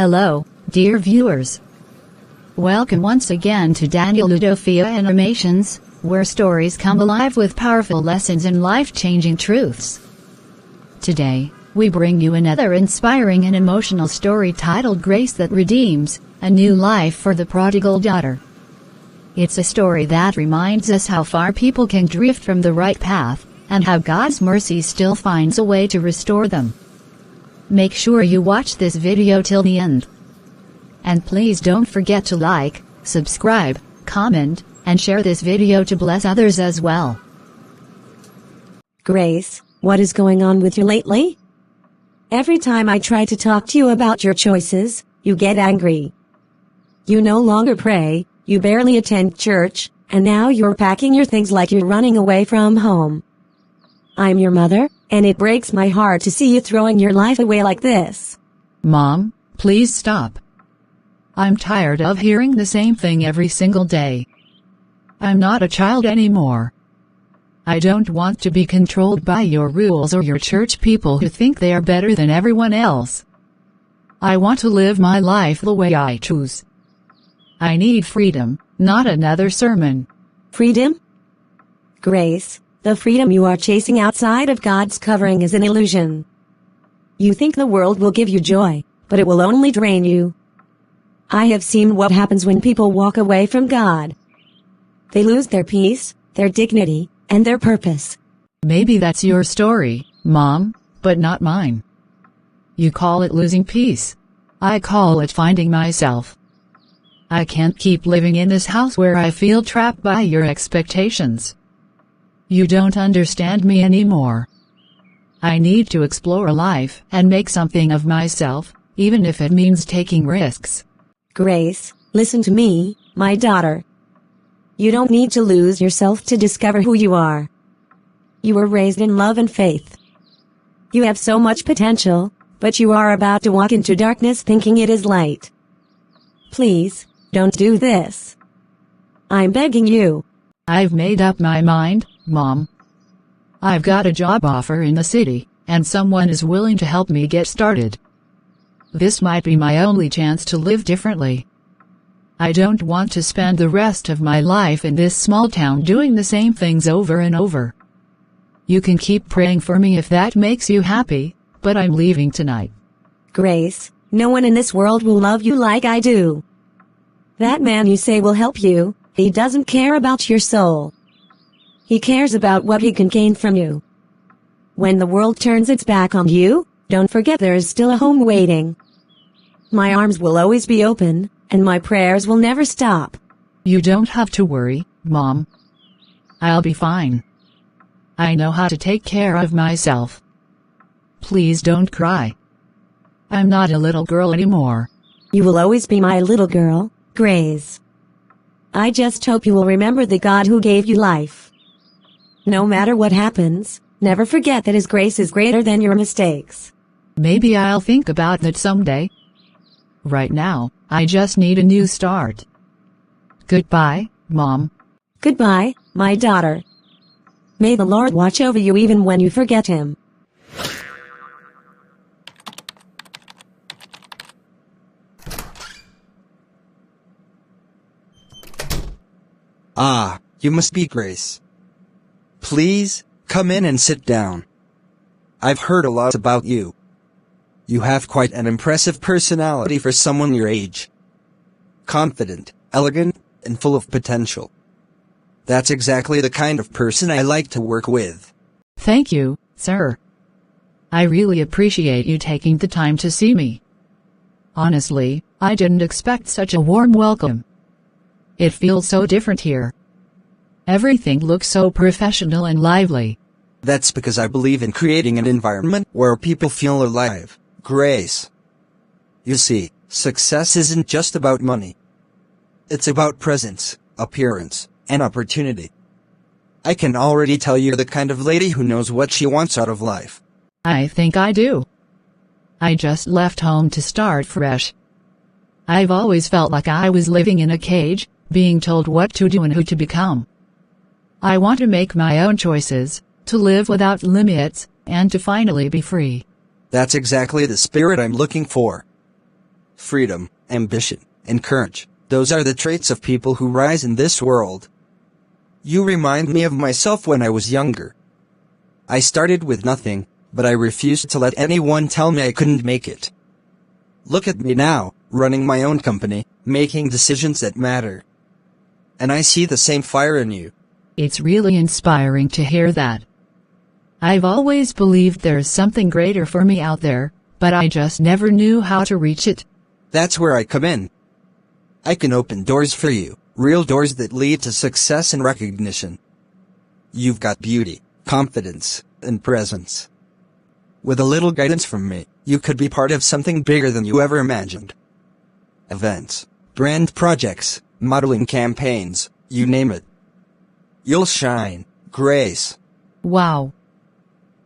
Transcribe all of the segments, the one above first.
Hello, dear viewers. Welcome once again to Udofia Animations, where stories come alive with powerful lessons and life-changing truths. Today, we bring you another inspiring and emotional story titled Grace That Redeems, A New Life for the Prodigal Daughter. It's a story that reminds us how far people can drift from the right path, and how God's mercy still finds a way to restore them. Make sure you watch this video till the end. And please don't forget to like, subscribe, comment, and share this video to bless others as well. Grace, what is going on with you lately? Every time I try to talk to you about your choices, you get angry. You no longer pray, you barely attend church, and now you're packing your things like you're running away from home. I'm your mother, and it breaks my heart to see you throwing your life away like this. Mom, please stop. I'm tired of hearing the same thing every single day. I'm not a child anymore. I don't want to be controlled by your rules or your church people who think they are better than everyone else. I want to live my life the way I choose. I need freedom, not another sermon. Freedom? Grace, the freedom you are chasing outside of God's covering is an illusion. You think the world will give you joy, but it will only drain you. I have seen what happens when people walk away from God. They lose their peace, their dignity, and their purpose. Maybe that's your story, Mom, but not mine. You call it losing peace. I call it finding myself. I can't keep living in this house where I feel trapped by your expectations. You don't understand me anymore. I need to explore life and make something of myself, even if it means taking risks. Grace, listen to me, my daughter. You don't need to lose yourself to discover who you are. You were raised in love and faith. You have so much potential, but you are about to walk into darkness thinking it is light. Please, don't do this. I'm begging you. I've made up my mind, Mom. I've got a job offer in the city, and someone is willing to help me get started. This might be my only chance to live differently. I don't want to spend the rest of my life in this small town doing the same things over and over. You can keep praying for me if that makes you happy, but I'm leaving tonight. Grace, no one in this world will love you like I do. That man you say will help you, he doesn't care about your soul. He cares about what he can gain from you. When the world turns its back on you, don't forget there is still a home waiting. My arms will always be open, and my prayers will never stop. You don't have to worry, Mom. I'll be fine. I know how to take care of myself. Please don't cry. I'm not a little girl anymore. You will always be my little girl, Grace. I just hope you will remember the God who gave you life. No matter what happens, never forget that His grace is greater than your mistakes. Maybe I'll think about that someday. Right now, I just need a new start. Goodbye, Mom. Goodbye, my daughter. May the Lord watch over you even when you forget Him. Ah, you must be Grace. Please, come in and sit down. I've heard a lot about you. You have quite an impressive personality for someone your age. Confident, elegant, and full of potential. That's exactly the kind of person I like to work with. Thank you, sir. I really appreciate you taking the time to see me. Honestly, I didn't expect such a warm welcome. It feels so different here. Everything looks so professional and lively. That's because I believe in creating an environment where people feel alive, Grace. You see, success isn't just about money. It's about presence, appearance, and opportunity. I can already tell you're the kind of lady who knows what she wants out of life. I think I do. I just left home to start fresh. I've always felt like I was living in a cage, being told what to do and who to become. I want to make my own choices, to live without limits, and to finally be free. That's exactly the spirit I'm looking for. freedom, ambition, and courage. Those are the traits of people who rise in this world. You remind me of myself when I was younger. I started with nothing, but I refused to let anyone tell me I couldn't make it. Look at me now, running my own company, making decisions that matter. And I see the same fire in you. It's really inspiring to hear that. I've always believed there's something greater for me out there, but I just never knew how to reach it. That's where I come in. I can open doors for you, real doors that lead to success and recognition. You've got beauty, confidence, and presence. With a little guidance from me, you could be part of something bigger than you ever imagined. Events, brand projects, modeling campaigns, you name it. You'll shine, Grace. Wow.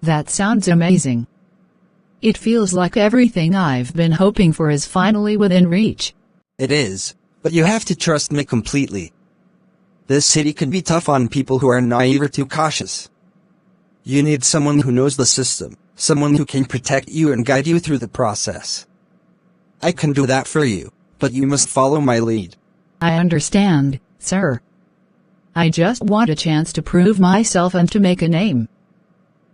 That sounds amazing. It feels like everything I've been hoping for is finally within reach. It is, but you have to trust me completely. This city can be tough on people who are naive or too cautious. You need someone who knows the system, someone who can protect you and guide you through the process. I can do that for you, but you must follow my lead. I understand, sir. I just want a chance to prove myself and to make a name.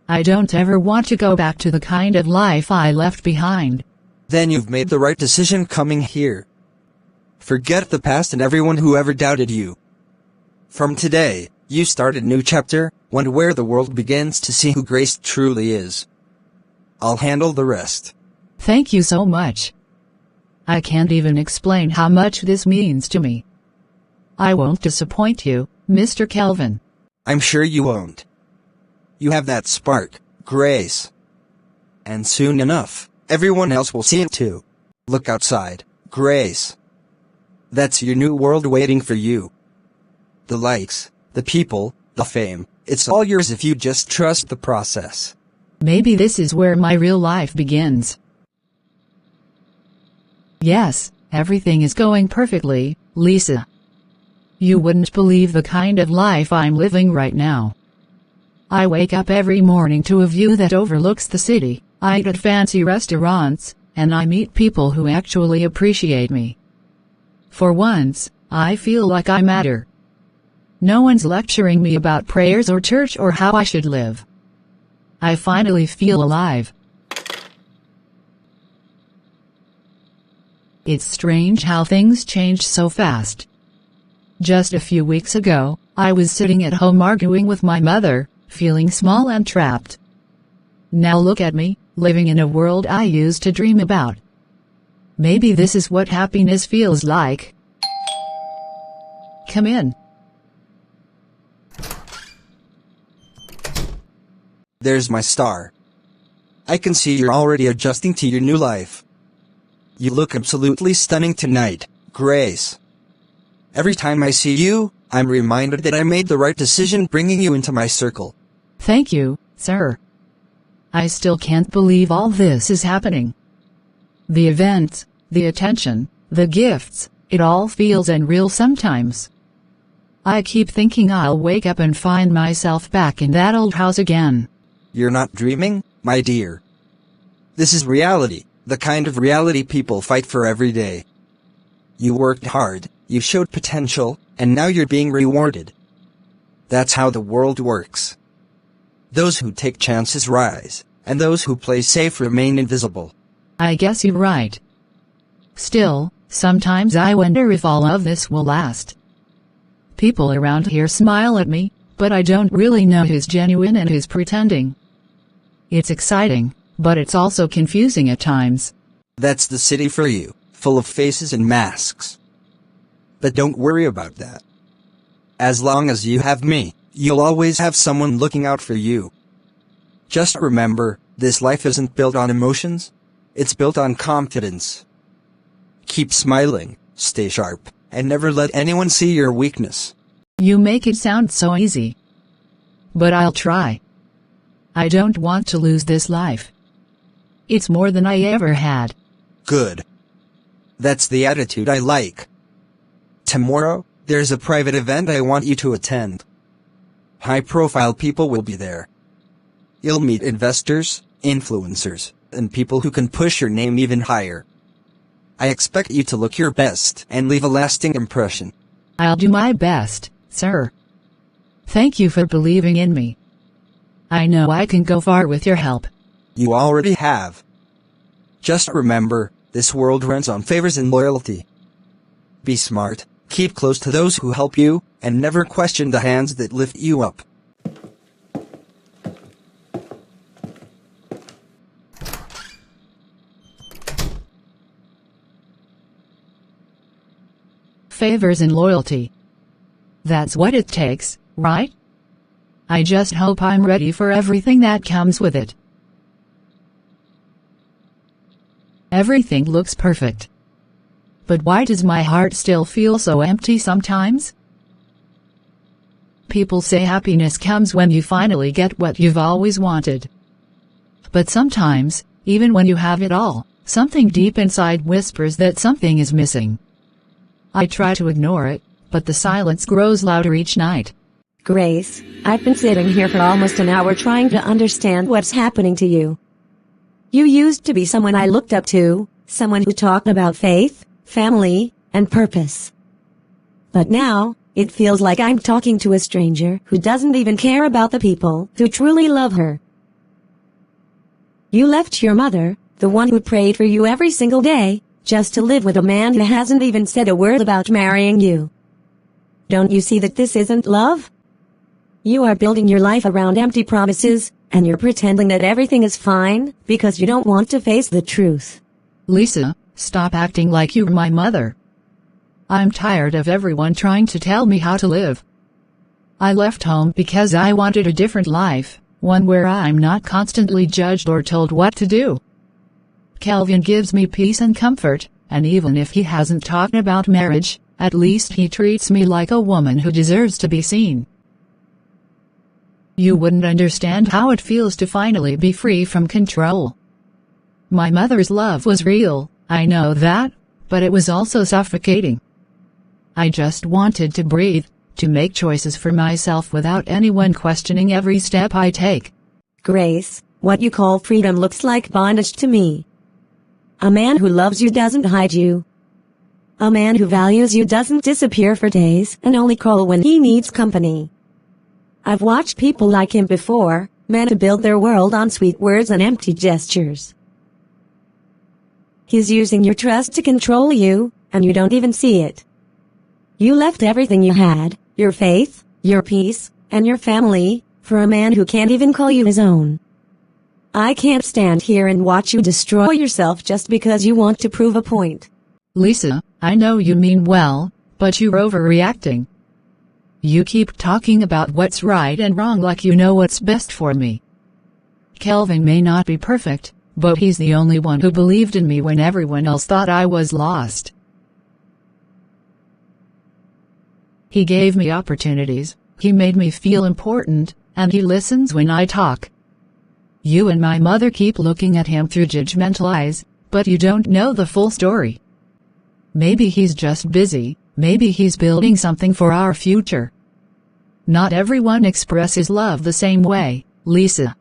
I don't ever want to go back to the kind of life I left behind. Then you've made the right decision coming here. Forget the past and everyone who ever doubted you. From today, you start a new chapter, one where the world begins to see who Grace truly is. I'll handle the rest. Thank you so much. I can't even explain how much this means to me. I won't disappoint you, Mr. Kelvin. I'm sure you won't. You have that spark, Grace. And soon enough, everyone else will see it too. Look outside, Grace. That's your new world waiting for you. The likes, the people, the fame, it's all yours if you just trust the process. Maybe this is where my real life begins. Yes, everything is going perfectly, Lisa. You wouldn't believe the kind of life I'm living right now. I wake up every morning to a view that overlooks the city, I eat at fancy restaurants, and I meet people who actually appreciate me. For once, I feel like I matter. No one's lecturing me about prayers or church or how I should live. I finally feel alive. It's strange how things change so fast. Just a few weeks ago, I was sitting at home arguing with my mother, feeling small and trapped. Now look at me, living in a world I used to dream about. Maybe this is what happiness feels like. Come in. There's my star. I can see you're already adjusting to your new life. You look absolutely stunning tonight, Grace. Every time I see you, I'm reminded that I made the right decision bringing you into my circle. Thank you, sir. I still can't believe all this is happening. The events, the attention, the gifts, it all feels unreal sometimes. I keep thinking I'll wake up and find myself back in that old house again. You're not dreaming, my dear. This is reality, the kind of reality people fight for every day. You worked hard, you showed potential, and now you're being rewarded. That's how the world works. Those who take chances rise, and those who play safe remain invisible. I guess you're right. Still, sometimes I wonder if all of this will last. People around here smile at me, but I don't really know who's genuine and who's pretending. It's exciting, but it's also confusing at times. That's the city for you, full of faces and masks. But don't worry about that. As long as you have me, you'll always have someone looking out for you. Just remember, this life isn't built on emotions, it's built on confidence. Keep smiling, stay sharp, and never let anyone see your weakness. You make it sound so easy. But I'll try. I don't want to lose this life. It's more than I ever had. Good. That's the attitude I like. Tomorrow, there's a private event I want you to attend. High-profile people will be there. You'll meet investors, influencers, and people who can push your name even higher. I expect you to look your best and leave a lasting impression. I'll do my best, sir. Thank you for believing in me. I know I can go far with your help. You already have. Just remember, this world runs on favors and loyalty. Be smart, keep close to those who help you, and never question the hands that lift you up. Favors and loyalty. That's what it takes, right? I just hope I'm ready for everything that comes with it. Everything looks perfect. But why does my heart still feel so empty sometimes? People say happiness comes when you finally get what you've always wanted. But sometimes, even when you have it all, something deep inside whispers that something is missing. I try to ignore it, but the silence grows louder each night. Grace, I've been sitting here for almost an hour trying to understand what's happening to you. You used to be someone I looked up to, someone who talked about faith, family, and purpose. But now, it feels like I'm talking to a stranger who doesn't even care about the people who truly love her. You left your mother, the one who prayed for you every single day, just to live with a man who hasn't even said a word about marrying you. Don't you see that this isn't love? You are building your life around empty promises, and you're pretending that everything is fine because you don't want to face the truth. Lisa, stop acting like you're my mother. I'm tired of everyone trying to tell me how to live. I left home because I wanted a different life, one where I'm not constantly judged or told what to do. Kelvin gives me peace and comfort, and even if he hasn't talked about marriage, at least he treats me like a woman who deserves to be seen. You wouldn't understand how it feels to finally be free from control. My mother's love was real, I know that, but it was also suffocating. I just wanted to breathe, to make choices for myself without anyone questioning every step I take. Grace, what you call freedom looks like bondage to me. A man who loves you doesn't hide you. A man who values you doesn't disappear for days and only call when he needs company. I've watched people like him before, men who build their world on sweet words and empty gestures. He's using your trust to control you, and you don't even see it. You left everything you had, your faith, your peace, and your family, for a man who can't even call you his own. I can't stand here and watch you destroy yourself just because you want to prove a point. Lisa, I know you mean well, but you're overreacting. You keep talking about what's right and wrong like you know what's best for me. Kelvin may not be perfect, but he's the only one who believed in me when everyone else thought I was lost. He gave me opportunities, he made me feel important, and he listens when I talk. You and my mother keep looking at him through judgmental eyes, but you don't know the full story. Maybe he's just busy, maybe he's building something for our future. Not everyone expresses love the same way, Lisa.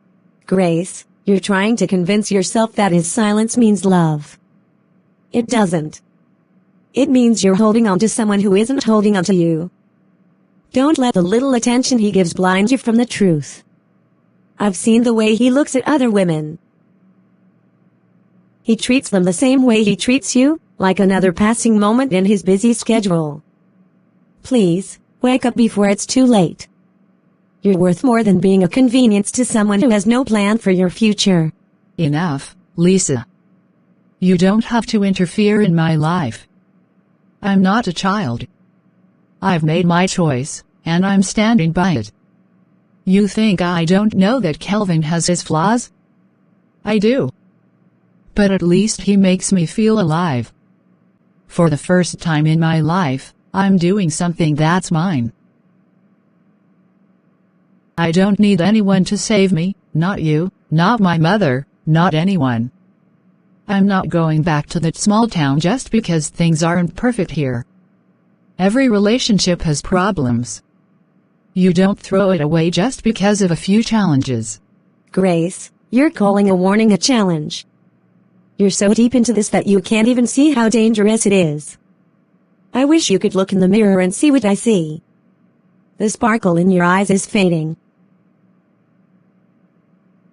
Grace, you're trying to convince yourself that his silence means love. It doesn't. It means you're holding on to someone who isn't holding on to you. Don't let the little attention he gives blind you from the truth. I've seen the way he looks at other women. He treats them the same way he treats you, like another passing moment in his busy schedule. Please, wake up before it's too late. You're worth more than being a convenience to someone who has no plan for your future. Enough, Lisa. You don't have to interfere in my life. I'm not a child. I've made my choice, and I'm standing by it. You think I don't know that Kelvin has his flaws? I do. But at least he makes me feel alive. For the first time in my life, I'm doing something that's mine. I don't need anyone to save me, not you, not my mother, not anyone. I'm not going back to that small town just because things aren't perfect here. Every relationship has problems. You don't throw it away just because of a few challenges. Grace, you're calling a warning a challenge. You're so deep into this that you can't even see how dangerous it is. I wish you could look in the mirror and see what I see. The sparkle in your eyes is fading.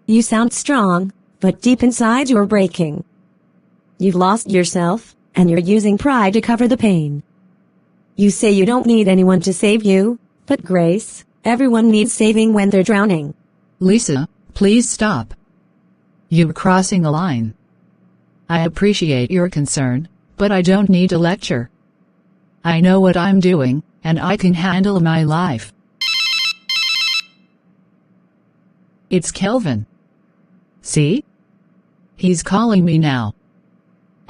You sound strong, but deep inside you're breaking. You've lost yourself, and you're using pride to cover the pain. You say you don't need anyone to save you, but Grace, everyone needs saving when they're drowning. Lisa, please stop. You're crossing a line. I appreciate your concern, but I don't need a lecture. I know what I'm doing, and I can handle my life. It's Kelvin. See? He's calling me now.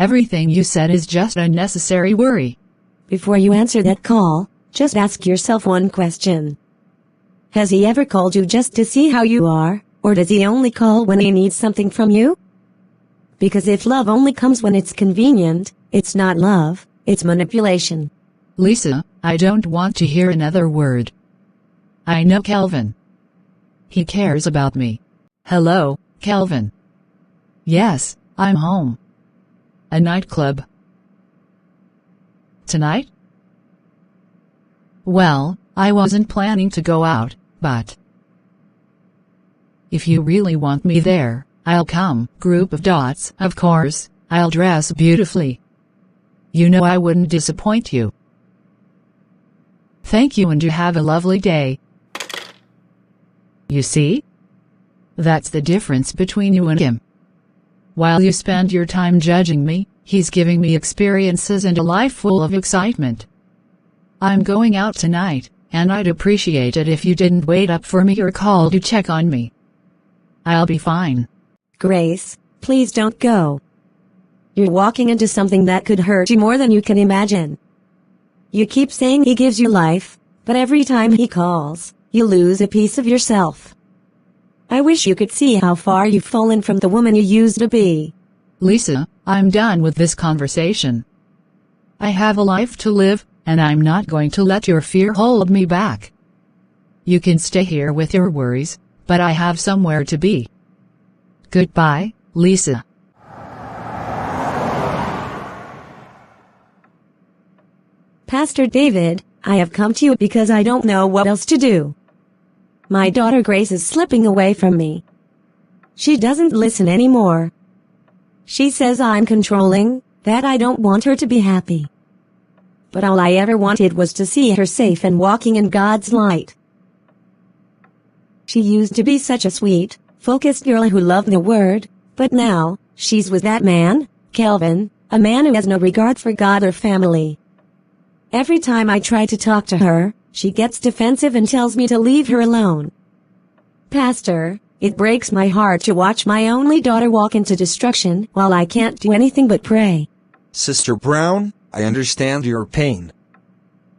Everything you said is just unnecessary worry. Before you answer that call, just ask yourself one question. Has he ever called you just to see how you are, or does he only call when he needs something from you? Because if love only comes when it's convenient, it's not love, it's manipulation. Lisa, I don't want to hear another word. I know Kelvin. He cares about me. Hello, Kelvin. Yes, I'm home. A nightclub. Tonight? Well, I wasn't planning to go out, but if you really want me there, I'll come. Group of dots, of course, I'll dress beautifully. You know I wouldn't disappoint you. Thank you and you have a lovely day. You see? That's the difference between you and him. While you spend your time judging me, he's giving me experiences and a life full of excitement. I'm going out tonight, and I'd appreciate it if you didn't wait up for me or call to check on me. I'll be fine. Grace, please don't go. You're walking into something that could hurt you more than you can imagine. You keep saying he gives you life, but every time he calls, you lose a piece of yourself. I wish you could see how far you've fallen from the woman you used to be. Lisa, I'm done with this conversation. I have a life to live, and I'm not going to let your fear hold me back. You can stay here with your worries, but I have somewhere to be. Goodbye, Lisa. Pastor David, I have come to you because I don't know what else to do. My daughter Grace is slipping away from me. She doesn't listen anymore. She says I'm controlling, that I don't want her to be happy. But all I ever wanted was to see her safe and walking in God's light. She used to be such a sweet, focused girl who loved the Word, but now, she's with that man, Kelvin, a man who has no regard for God or family. Every time I try to talk to her, she gets defensive and tells me to leave her alone. Pastor, it breaks my heart to watch my only daughter walk into destruction while I can't do anything but pray. Sister Brown, I understand your pain.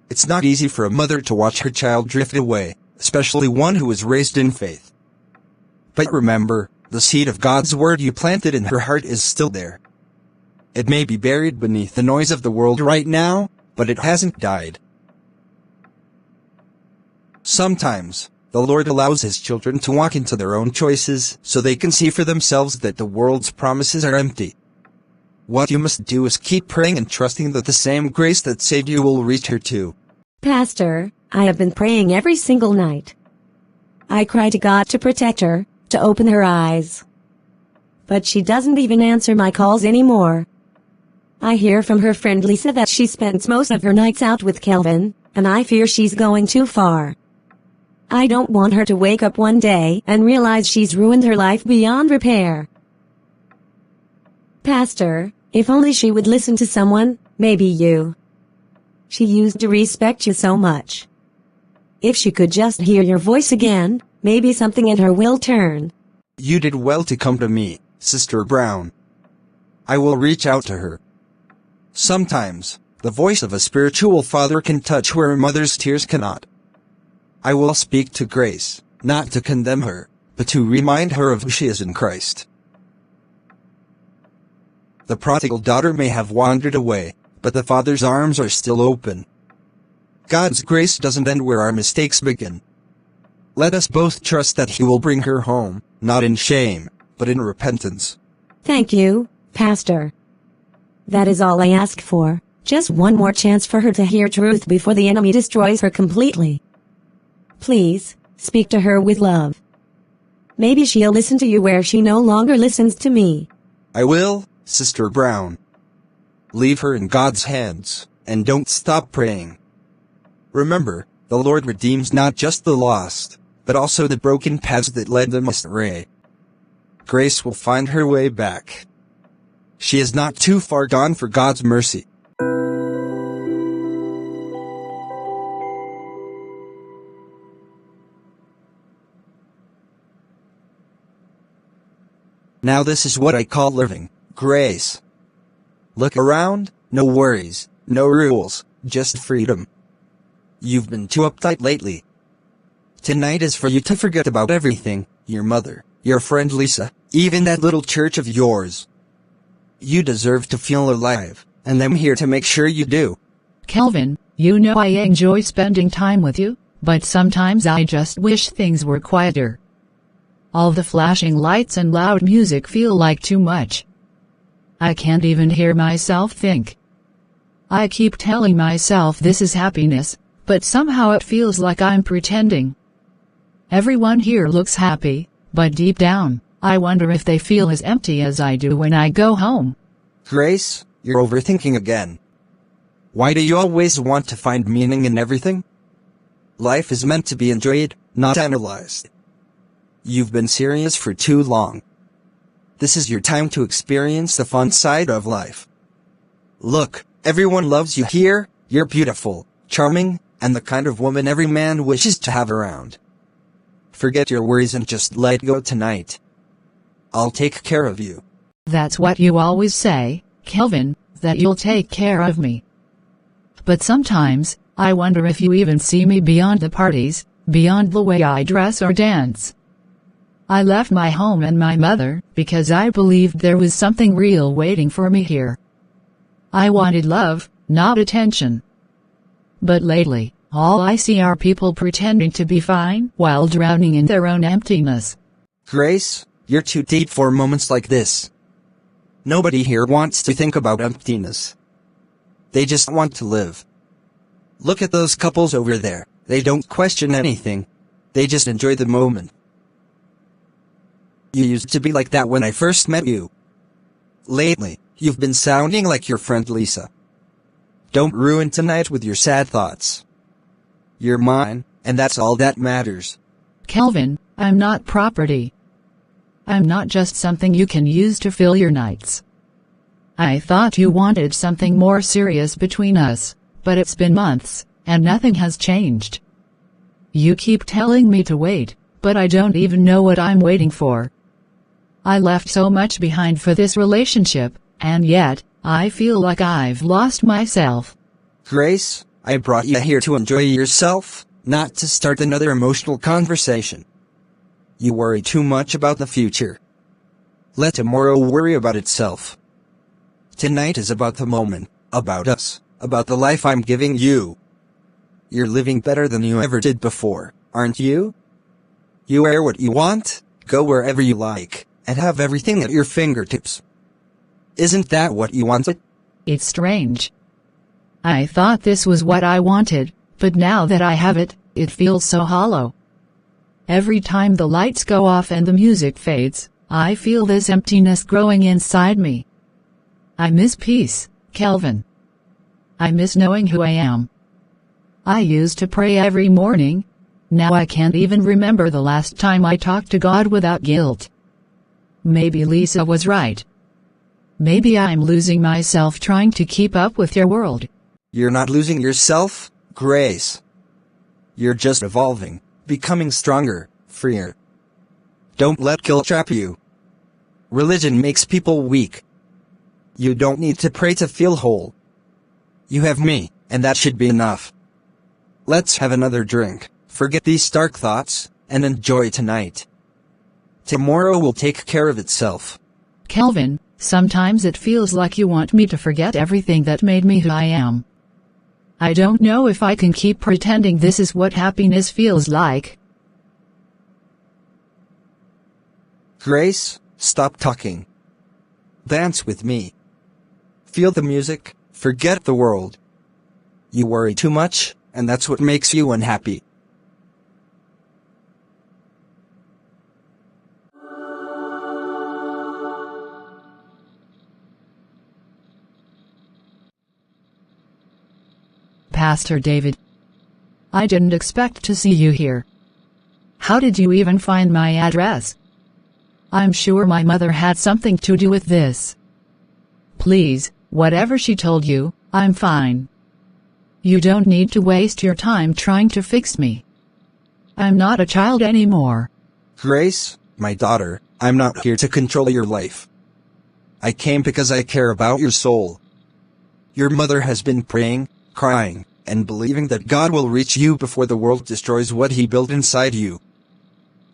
It's not easy for a mother to watch her child drift away, especially one who was raised in faith. But remember, the seed of God's word you planted in her heart is still there. It may be buried beneath the noise of the world right now, but it hasn't died. Sometimes, the Lord allows His children to walk into their own choices so they can see for themselves that the world's promises are empty. What you must do is keep praying and trusting that the same grace that saved you will reach her too. Pastor, I have been praying every single night. I cry to God to protect her, to open her eyes. But she doesn't even answer my calls anymore. I hear from her friend Lisa that she spends most of her nights out with Kelvin, and I fear she's going too far. I don't want her to wake up one day and realize she's ruined her life beyond repair. Pastor, if only she would listen to someone, maybe you. She used to respect you so much. If she could just hear your voice again, maybe something in her will turn. You did well to come to me, Sister Brown. I will reach out to her. Sometimes, the voice of a spiritual father can touch where a mother's tears cannot. I will speak to Grace, not to condemn her, but to remind her of who she is in Christ. The prodigal daughter may have wandered away, but the Father's arms are still open. God's grace doesn't end where our mistakes begin. Let us both trust that He will bring her home, not in shame, but in repentance. Thank you, Pastor. That is all I ask for, just one more chance for her to hear truth before the enemy destroys her completely. Please, speak to her with love. Maybe she'll listen to you where she no longer listens to me. I will, Sister Brown. Leave her in God's hands, and don't stop praying. Remember, the Lord redeems not just the lost, but also the broken paths that led them astray. Grace will find her way back. She is not too far gone for God's mercy. Now this is what I call living, grace. Look around, no worries, no rules, just freedom. You've been too uptight lately. Tonight is for you to forget about everything, your mother, your friend Lisa, even that little church of yours. You deserve to feel alive, and I'm here to make sure you do. Kelvin, you know I enjoy spending time with you, but sometimes I just wish things were quieter. All the flashing lights and loud music feel like too much. I can't even hear myself think. I keep telling myself this is happiness, but somehow it feels like I'm pretending. Everyone here looks happy, but deep down, I wonder if they feel as empty as I do when I go home. Grace, you're overthinking again. Why do you always want to find meaning in everything? Life is meant to be enjoyed, not analyzed. You've been serious for too long. This is your time to experience the fun side of life. Look, everyone loves you here, you're beautiful, charming, and the kind of woman every man wishes to have around. Forget your worries and just let go tonight. I'll take care of you. That's what you always say, Kelvin, that you'll take care of me. But sometimes, I wonder if you even see me beyond the parties, beyond the way I dress or dance. I left my home and my mother because I believed there was something real waiting for me here. I wanted love, not attention. But lately, all I see are people pretending to be fine while drowning in their own emptiness. Grace, you're too deep for moments like this. Nobody here wants to think about emptiness. They just want to live. Look at those couples over there. They don't question anything. They just enjoy the moment. You used to be like that when I first met you. Lately, you've been sounding like your friend Lisa. Don't ruin tonight with your sad thoughts. You're mine, and that's all that matters. Kelvin, I'm not property. I'm not just something you can use to fill your nights. I thought you wanted something more serious between us, but it's been months, and nothing has changed. You keep telling me to wait, but I don't even know what I'm waiting for. I left so much behind for this relationship, and yet, I feel like I've lost myself. Grace, I brought you here to enjoy yourself, not to start another emotional conversation. You worry too much about the future. Let tomorrow worry about itself. Tonight is about the moment, about us, about the life I'm giving you. You're living better than you ever did before, aren't you? You wear what you want, go wherever you like, and have everything at your fingertips. Isn't that what you wanted? It's strange. I thought this was what I wanted, but now that I have it, it feels so hollow. Every time the lights go off and the music fades, I feel this emptiness growing inside me. I miss peace, Kelvin. I miss knowing who I am. I used to pray every morning. Now I can't even remember the last time I talked to God without guilt. Maybe Lisa was right. Maybe I'm losing myself trying to keep up with your world. You're not losing yourself, Grace. You're just evolving, becoming stronger, freer. Don't let guilt trap you. Religion makes people weak. You don't need to pray to feel whole. You have me, and that should be enough. Let's have another drink, forget these stark thoughts, and enjoy tonight. Tomorrow will take care of itself. Kelvin, sometimes it feels like you want me to forget everything that made me who I am. I don't know if I can keep pretending this is what happiness feels like. Grace, stop talking. Dance with me. Feel the music, forget the world. You worry too much, and that's what makes you unhappy. Pastor David, I didn't expect to see you here. How did you even find my address? I'm sure my mother had something to do with this. Please, whatever she told you, I'm fine. You don't need to waste your time trying to fix me. I'm not a child anymore. Grace, my daughter, I'm not here to control your life. I came because I care about your soul. Your mother has been praying, crying, and believing that God will reach you before the world destroys what He built inside you.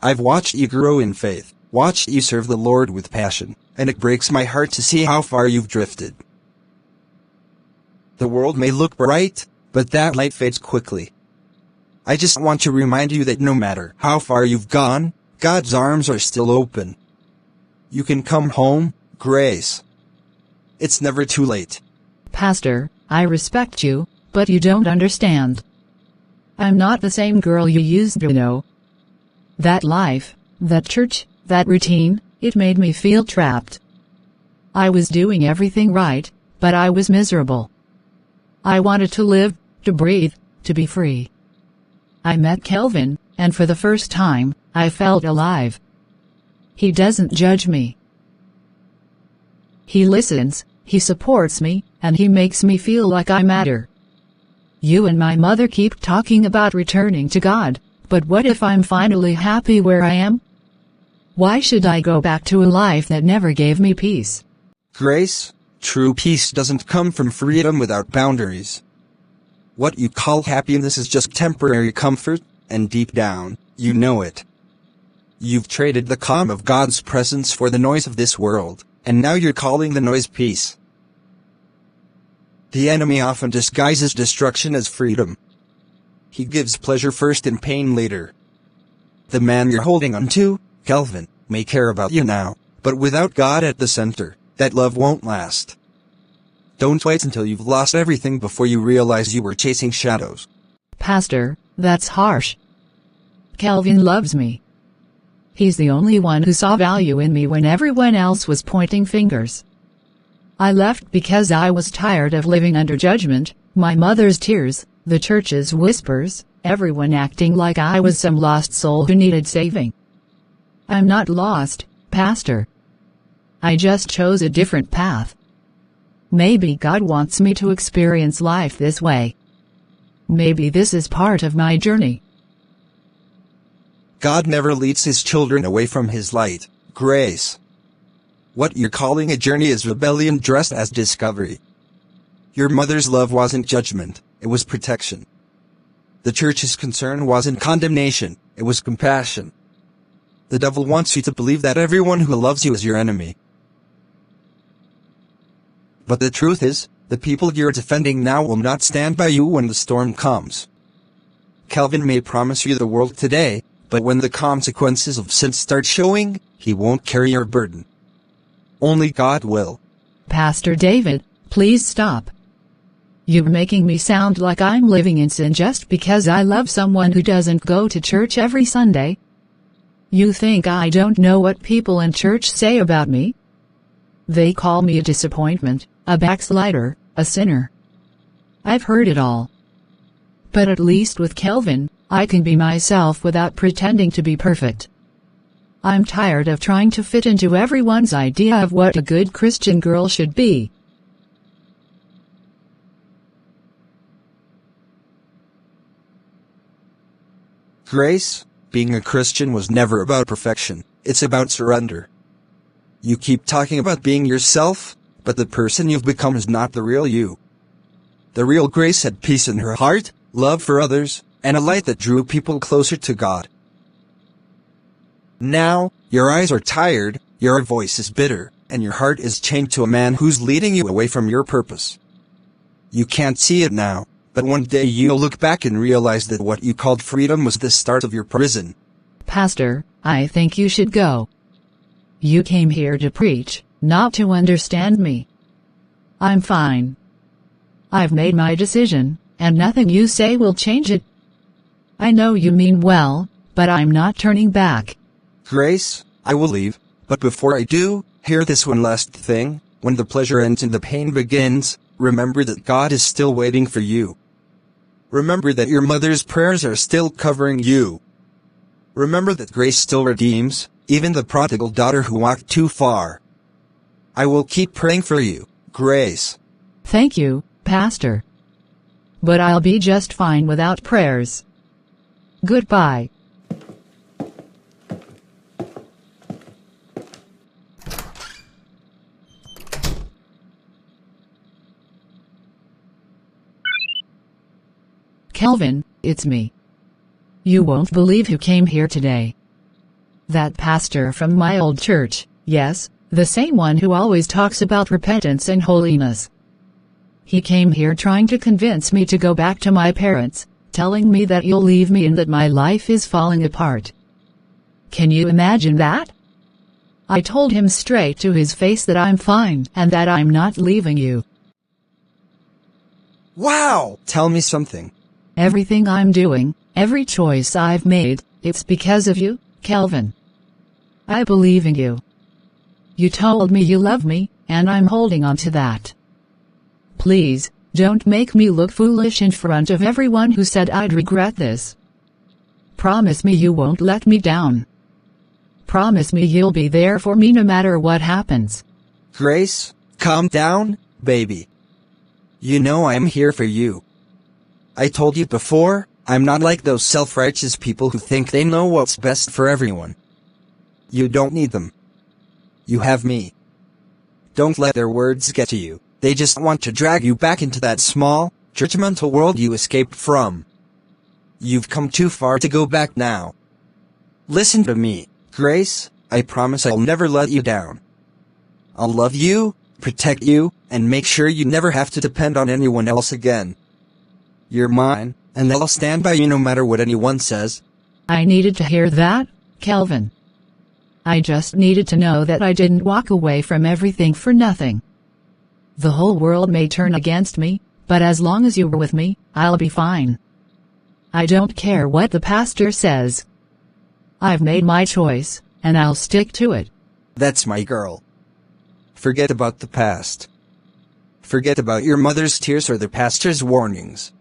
I've watched you grow in faith, watched you serve the Lord with passion, and it breaks my heart to see how far you've drifted. The world may look bright, but that light fades quickly. I just want to remind you that no matter how far you've gone, God's arms are still open. You can come home, Grace. It's never too late. Pastor, I respect you, but you don't understand. I'm not the same girl you used to know. That life, that church, that routine, it made me feel trapped. I was doing everything right, but I was miserable. I wanted to live, to breathe, to be free. I met Kelvin, and for the first time, I felt alive. He doesn't judge me. He listens, he supports me, and he makes me feel like I matter. You and my mother keep talking about returning to God, but what if I'm finally happy where I am? Why should I go back to a life that never gave me peace? Grace, true peace doesn't come from freedom without boundaries. What you call happiness is just temporary comfort, and deep down, you know it. You've traded the calm of God's presence for the noise of this world, and now you're calling the noise peace. The enemy often disguises destruction as freedom. He gives pleasure first and pain later. The man you're holding on to, Kelvin, may care about you now, but without God at the center, that love won't last. Don't wait until you've lost everything before you realize you were chasing shadows. Pastor, that's harsh. Kelvin loves me. He's the only one who saw value in me when everyone else was pointing fingers. I left because I was tired of living under judgment, my mother's tears, the church's whispers, everyone acting like I was some lost soul who needed saving. I'm not lost, Pastor. I just chose a different path. Maybe God wants me to experience life this way. Maybe this is part of my journey. God never leads His children away from His light, Grace. What you're calling a journey is rebellion dressed as discovery. Your mother's love wasn't judgment, it was protection. The church's concern wasn't condemnation, it was compassion. The devil wants you to believe that everyone who loves you is your enemy. But the truth is, the people you're defending now will not stand by you when the storm comes. Kelvin may promise you the world today, but when the consequences of sin start showing, he won't carry your burden. Only God will. Pastor David, please stop. You're making me sound like I'm living in sin just because I love someone who doesn't go to church every Sunday. You think I don't know what people in church say about me? They call me a disappointment, a backslider, a sinner. I've heard it all. But at least with Kelvin, I can be myself without pretending to be perfect. I'm tired of trying to fit into everyone's idea of what a good Christian girl should be. Grace, being a Christian was never about perfection, it's about surrender. You keep talking about being yourself, but the person you've become is not the real you. The real Grace had peace in her heart, love for others, and a light that drew people closer to God. Now, your eyes are tired, your voice is bitter, and your heart is chained to a man who's leading you away from your purpose. You can't see it now, but one day you'll look back and realize that what you called freedom was the start of your prison. Pastor, I think you should go. You came here to preach, not to understand me. I'm fine. I've made my decision, and nothing you say will change it. I know you mean well, but I'm not turning back. Grace, I will leave, but before I do, hear this one last thing. When the pleasure ends and the pain begins, remember that God is still waiting for you. Remember that your mother's prayers are still covering you. Remember that grace still redeems, even the prodigal daughter who walked too far. I will keep praying for you, Grace. Thank you, Pastor. But I'll be just fine without prayers. Goodbye. Kelvin, it's me. You won't believe who came here today. That pastor from my old church, yes, the same one who always talks about repentance and holiness. He came here trying to convince me to go back to my parents, telling me that you'll leave me and that my life is falling apart. Can you imagine that? I told him straight to his face that I'm fine and that I'm not leaving you. Wow! Tell me something. Everything I'm doing, every choice I've made, it's because of you, Kelvin. I believe in you. You told me you love me, and I'm holding on to that. Please, don't make me look foolish in front of everyone who said I'd regret this. Promise me you won't let me down. Promise me you'll be there for me no matter what happens. Grace, calm down, baby. You know I'm here for you. I told you before, I'm not like those self-righteous people who think they know what's best for everyone. You don't need them. You have me. Don't let their words get to you. They just want to drag you back into that small, judgmental world you escaped from. You've come too far to go back now. Listen to me, Grace. I promise I'll never let you down. I'll love you, protect you, and make sure you never have to depend on anyone else again. You're mine, and I'll stand by you no matter what anyone says. I needed to hear that, Kelvin. I just needed to know that I didn't walk away from everything for nothing. The whole world may turn against me, but as long as you were with me, I'll be fine. I don't care what the pastor says. I've made my choice, and I'll stick to it. That's my girl. Forget about the past. Forget about your mother's tears or the pastor's warnings.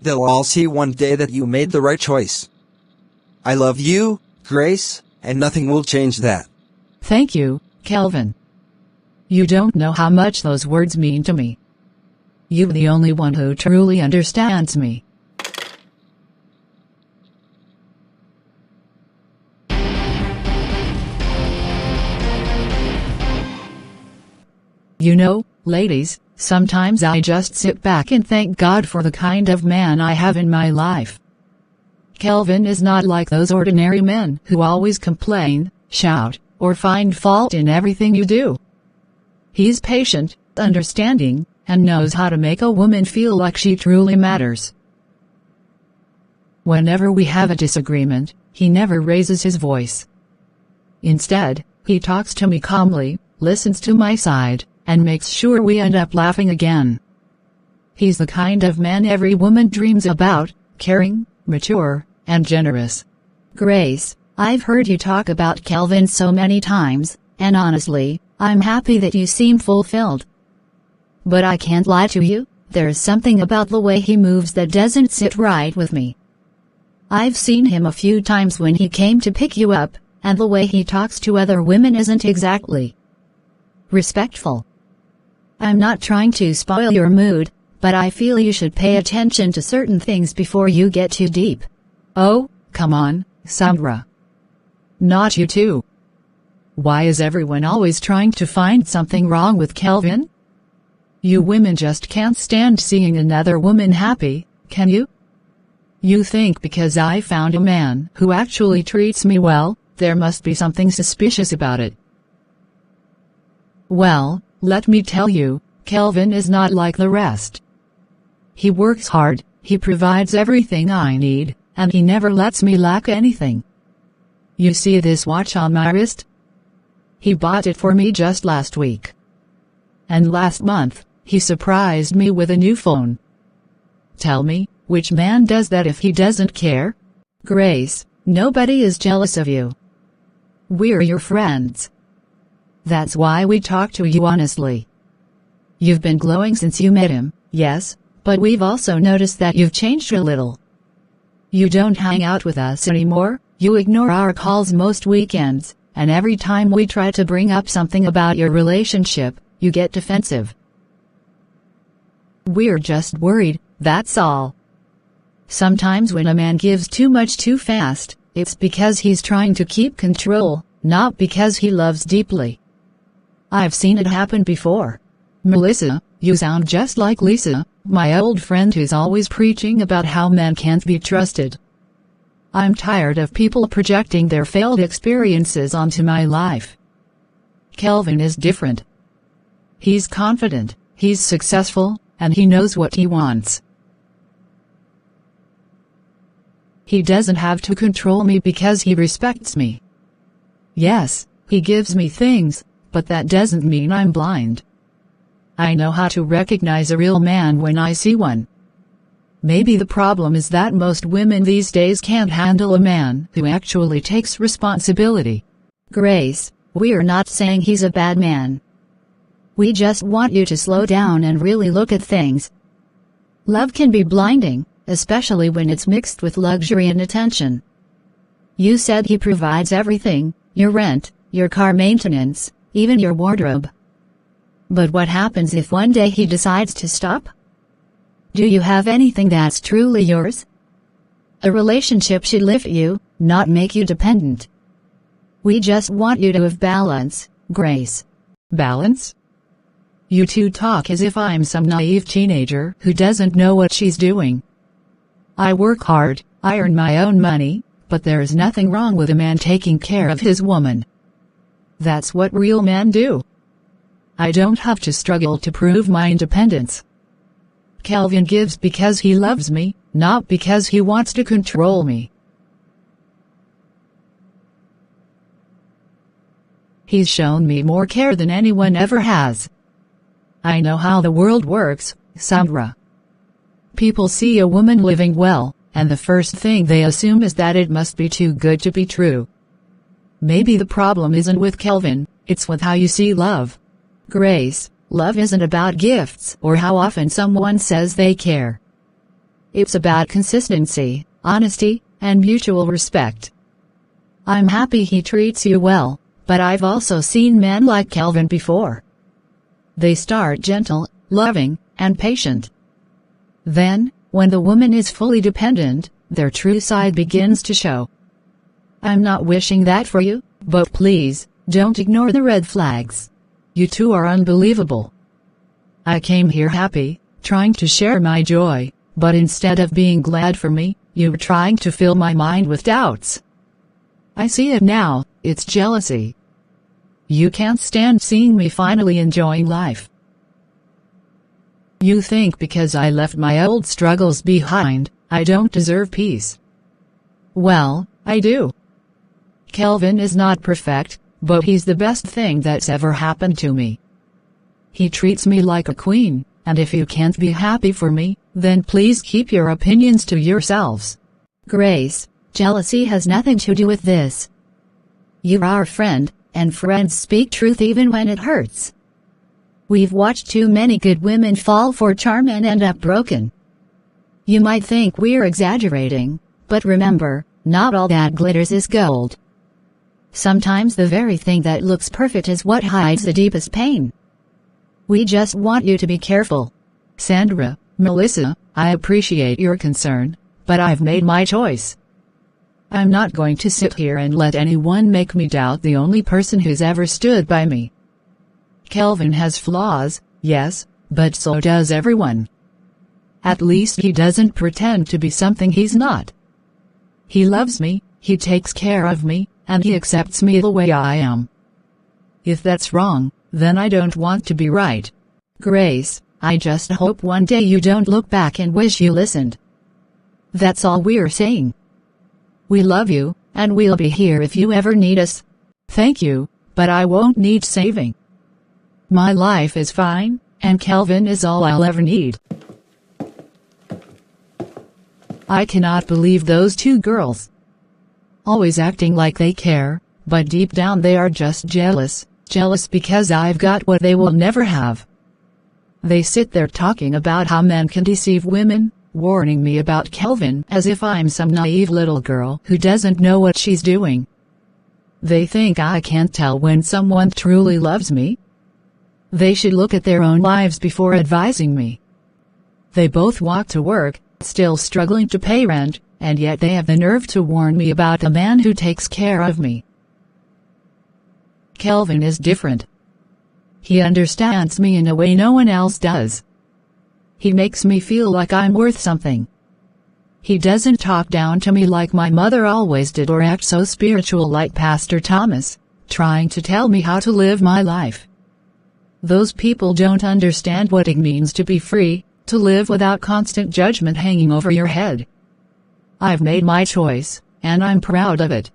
They'll all see one day that you made the right choice. I love you, Grace, and nothing will change that. Thank you, Kelvin. You don't know how much those words mean to me. You're the only one who truly understands me. You know, ladies, sometimes I just sit back and thank God for the kind of man I have in my life. Kelvin is not like those ordinary men who always complain, shout, or find fault in everything you do. He's patient, understanding, and knows how to make a woman feel like she truly matters. Whenever we have a disagreement, he never raises his voice. Instead, he talks to me calmly, listens to my side, and makes sure we end up laughing again. He's the kind of man every woman dreams about, caring, mature, and generous. Grace, I've heard you talk about Kelvin so many times, and honestly, I'm happy that you seem fulfilled. But I can't lie to you, there's something about the way he moves that doesn't sit right with me. I've seen him a few times when he came to pick you up, and the way he talks to other women isn't exactly respectful. I'm not trying to spoil your mood, but I feel you should pay attention to certain things before you get too deep. Oh, come on, Sandra. Not you too. Why is everyone always trying to find something wrong with Kelvin? You women just can't stand seeing another woman happy, can you? You think because I found a man who actually treats me well, there must be something suspicious about it. Well, let me tell you, Kelvin is not like the rest. He works hard, he provides everything I need, and he never lets me lack anything. You see this watch on my wrist? he bought it for me just last week. And last month, he surprised me with a new phone. Tell me, which man does that if he doesn't care? Grace, nobody is jealous of you. We're your friends. That's why we talk to you honestly. You've been glowing since you met him, yes, but we've also noticed that you've changed a little. You don't hang out with us anymore, you ignore our calls most weekends, and every time we try to bring up something about your relationship, you get defensive. We're just worried, that's all. Sometimes when a man gives too much too fast, it's because he's trying to keep control, not because he loves deeply. I've seen it happen before. Melissa, you sound just like Lisa, my old friend who's always preaching about how men can't be trusted. I'm tired of people projecting their failed experiences onto my life. Kelvin is different. He's confident, he's successful, and he knows what he wants. He doesn't have to control me because he respects me. Yes, he gives me things, but that doesn't mean I'm blind. I know how to recognize a real man when I see one. Maybe the problem is that most women these days can't handle a man who actually takes responsibility. Grace, we're not saying he's a bad man. We just want you to slow down and really look at things. Love can be blinding, especially when it's mixed with luxury and attention. You said he provides everything, your rent, your car maintenance, even your wardrobe. But what happens if one day he decides to stop? Do you have anything that's truly yours? A relationship should lift you, not make you dependent. We just want you to have balance, Grace. Balance? You two talk as if I'm some naive teenager who doesn't know what she's doing. I work hard, I earn my own money, but there's nothing wrong with a man taking care of his woman. That's what real men do. I don't have to struggle to prove my independence. Kelvin gives because he loves me, not because he wants to control me. He's shown me more care than anyone ever has. I know how the world works, Sandra. People see a woman living well, and the first thing they assume is that it must be too good to be true. Maybe the problem isn't with Kelvin, it's with how you see love. Grace, love isn't about gifts or how often someone says they care. It's about consistency, honesty, and mutual respect. I'm happy he treats you well, but I've also seen men like Kelvin before. They start gentle, loving, and patient. Then, when the woman is fully dependent, their true side begins to show. I'm not wishing that for you, but please, don't ignore the red flags. You two are unbelievable. I came here happy, trying to share my joy, but instead of being glad for me, you're trying to fill my mind with doubts. I see it now, it's jealousy. You can't stand seeing me finally enjoying life. You think because I left my old struggles behind, I don't deserve peace. Well, I do. Kelvin is not perfect, but he's the best thing that's ever happened to me. He treats me like a queen, and if you can't be happy for me, then please keep your opinions to yourselves. Grace, jealousy has nothing to do with this. You're our friend, and friends speak truth even when it hurts. We've watched too many good women fall for charm and end up broken. You might think we're exaggerating, but remember, not all that glitters is gold. Sometimes the very thing that looks perfect is what hides the deepest pain. We just want you to be careful. Sandra, Melissa, I appreciate your concern, but I've made my choice. I'm not going to sit here and let anyone make me doubt the only person who's ever stood by me. Kelvin has flaws, yes, but so does everyone. At least he doesn't pretend to be something he's not. He loves me, he takes care of me, and he accepts me the way I am. If that's wrong, then I don't want to be right. Grace, I just hope one day you don't look back and wish you listened. That's all we're saying. We love you, and we'll be here if you ever need us. Thank you, but I won't need saving. My life is fine, and Kelvin is all I'll ever need. I cannot believe those two girls. Always acting like they care, but deep down they are just jealous because I've got what they will never have. They sit there talking about how men can deceive women, warning me about Kelvin as if I'm some naive little girl who doesn't know what she's doing. They think I can't tell when someone truly loves me. They should look at their own lives before advising me. They both walk to work, still struggling to pay rent, and yet they have the nerve to warn me about the man who takes care of me. Kelvin is different. He understands me in a way no one else does. He makes me feel like I'm worth something. He doesn't talk down to me like my mother always did or act so spiritual like Pastor Thomas, trying to tell me how to live my life. Those people don't understand what it means to be free, to live without constant judgment hanging over your head. I've made my choice, and I'm proud of it.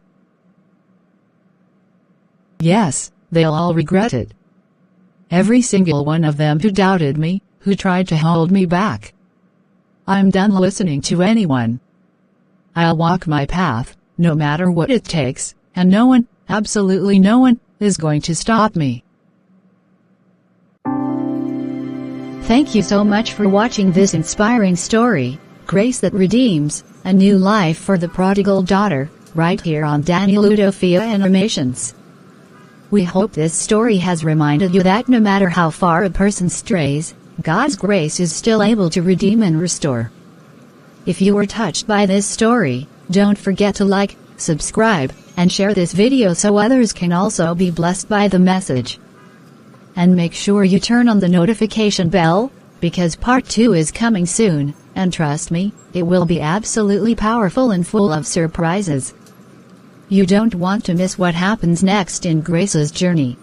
Yes, they'll all regret it. Every single one of them who doubted me, who tried to hold me back. I'm done listening to anyone. I'll walk my path, no matter what it takes, and no one, absolutely no one, is going to stop me. Thank you so much for watching this inspiring story, Grace That Redeems, a new life for the prodigal daughter, right here on Udofia Animations. We hope this story has reminded you that no matter how far a person strays, God's grace is still able to redeem and restore. If you were touched by this story, don't forget to like, subscribe, and share this video so others can also be blessed by the message. And make sure you turn on the notification bell, because part 2 is coming soon, and trust me, it will be absolutely powerful and full of surprises. You don't want to miss what happens next in Grace's journey.